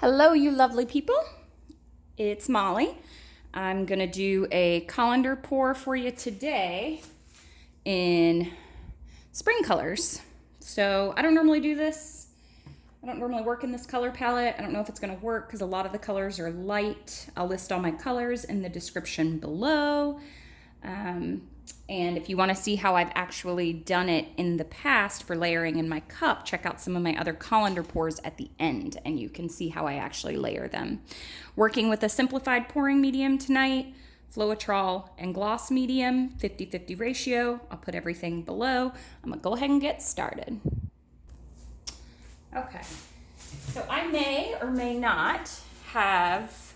Hello, you lovely people. It's Molly. I'm gonna do a colander pour for you today in spring colors. So I don't normally do this. I don't normally work in this color palette. I don't know if it's gonna work because a lot of the colors are light. I'll list all my colors in the description below. And if you want to see how I've actually done it in the past for layering in my cup, check out some of my other colander pours at the end and you can see how I actually layer them. Working with a simplified pouring medium tonight, floetrol and gloss medium, 50-50 ratio. I'll put everything below. I'm gonna go ahead and get started. Okay, so I may or may not have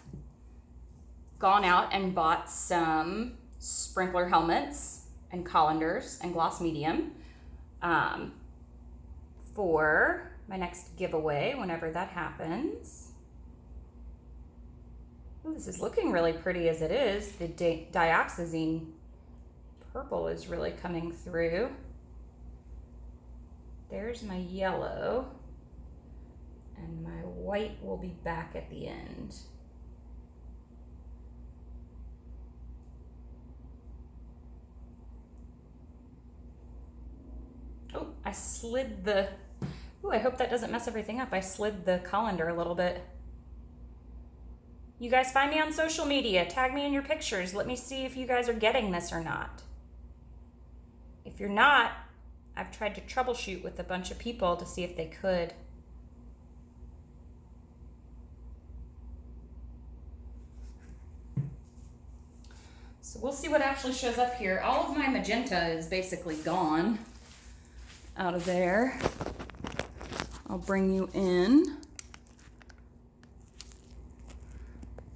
gone out and bought some sprinkler helmets and colanders and gloss medium for my next giveaway whenever that happens. Ooh, this is looking really pretty as it is. The dioxazine purple is really coming through. There's my yellow, and my white will be back at the end. Oh, I slid the, oh, I hope that doesn't mess everything up. I slid the colander a little bit. You guys find me on social media. Tag me in your pictures. Let me see if you guys are getting this or not. If you're not, I've tried to troubleshoot with a bunch of people to see if they could. So we'll see what actually shows up here. All of my magenta is basically gone out of there. I'll bring you in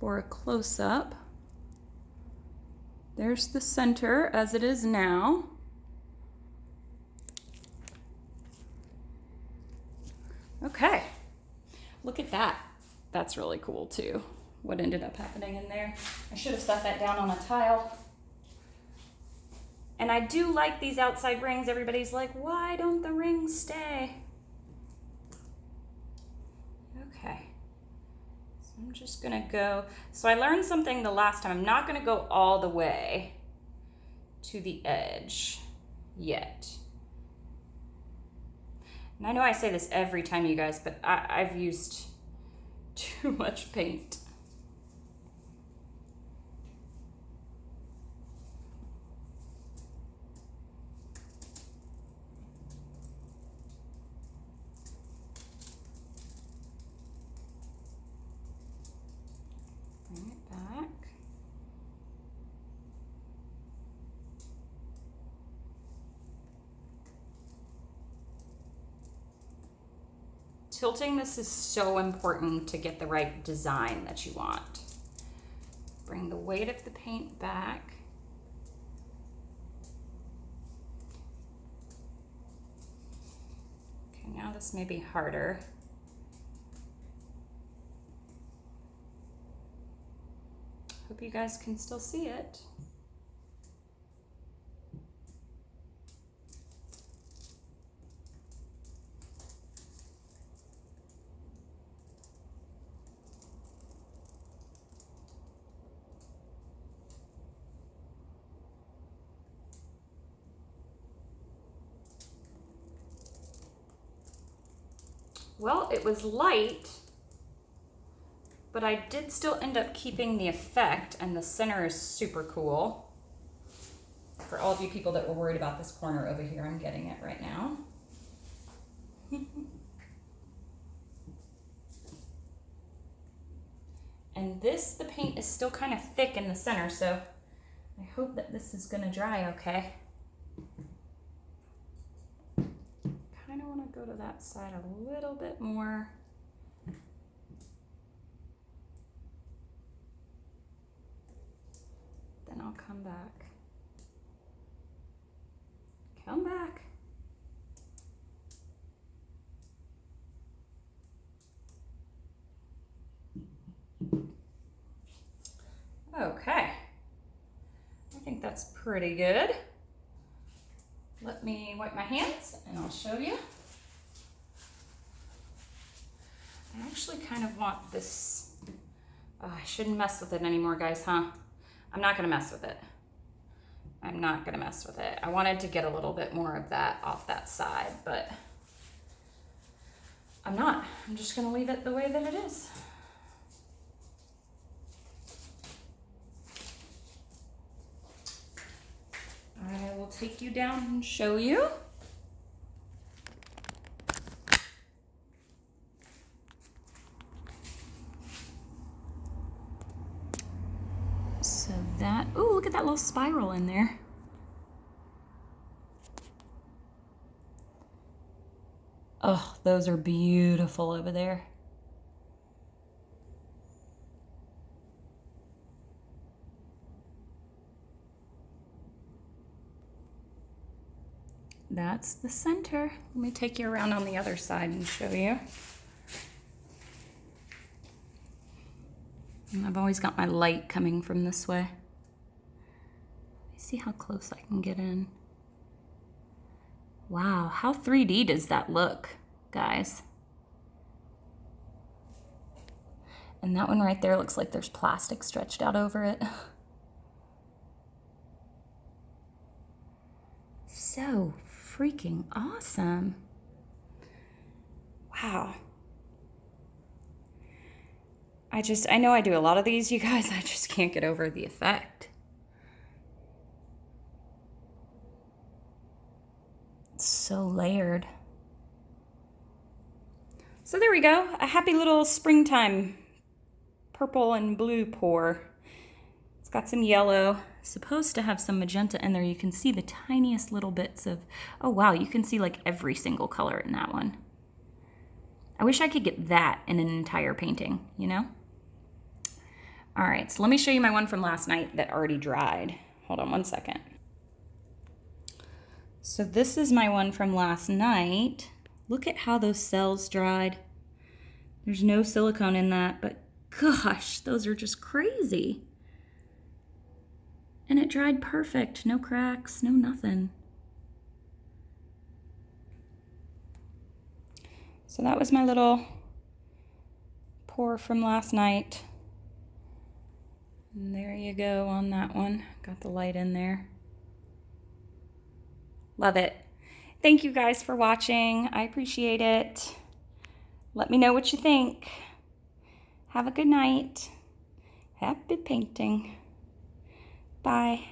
for a close-up. There's the center as it is now. Okay, look at that. That's really cool too, what ended up happening in there. I should have set that down on a tile. And I do like these outside rings. Everybody's like, why don't the rings stay? Okay, so I'm just gonna go. So I learned something the last time. I'm not gonna go all the way to the edge yet. And I know I say this every time, you guys, but I've used too much paint. Bring it back. Tilting this is so important to get the right design that you want. Bring the weight of the paint back. Okay, now this may be harder. Hope you guys can still see it. Well, it was light, but I did still end up keeping the effect, and the center is super cool. For all of you people that were worried about this corner over here, I'm getting it right now. And this, the paint is still kind of thick in the center, so I hope that this is gonna dry okay. Kind of want to go to that side a little bit more. Then I'll come back. Come back. Okay. I think that's pretty good. Let me wipe my hands and I'll show you. actually kind of want this. Oh, I shouldn't mess with it anymore, guys, huh? I'm not gonna mess with it. I'm not gonna mess with it. I wanted to get a little bit more of that off that side, but I'm not. I'm just gonna leave it the way that it is. I will take you down and show you. So that, ooh, look at that little spiral in there. Oh, those are beautiful over there. That's the center. Let me take you around on the other side and show you. And I've always got my light coming from this way. See how close I can get in. Wow, how 3D does that look, guys? And that one right there looks like there's plastic stretched out over it. So freaking awesome. Wow. I know I do a lot of these, you guys. I just can't get over the effect. It's so layered. So there we go. A happy little springtime purple and blue pour. It's got some yellow. Supposed to have some magenta in there. You can see the tiniest little bits of, oh wow, you can see like every single color in that one. I wish I could get that in an entire painting, you know? All right, so let me show you my one from last night that already dried. Hold on one second. So this is my one from last night. Look at how those cells dried. There's no silicone in that, but gosh, those are just crazy. And it dried perfect, no cracks, no nothing. So that was my little pour from last night. And there you go on that one. Got the light in there. Love it. Thank you guys for watching. I appreciate it. Let me know what you think. Have a good night. Happy painting. Bye.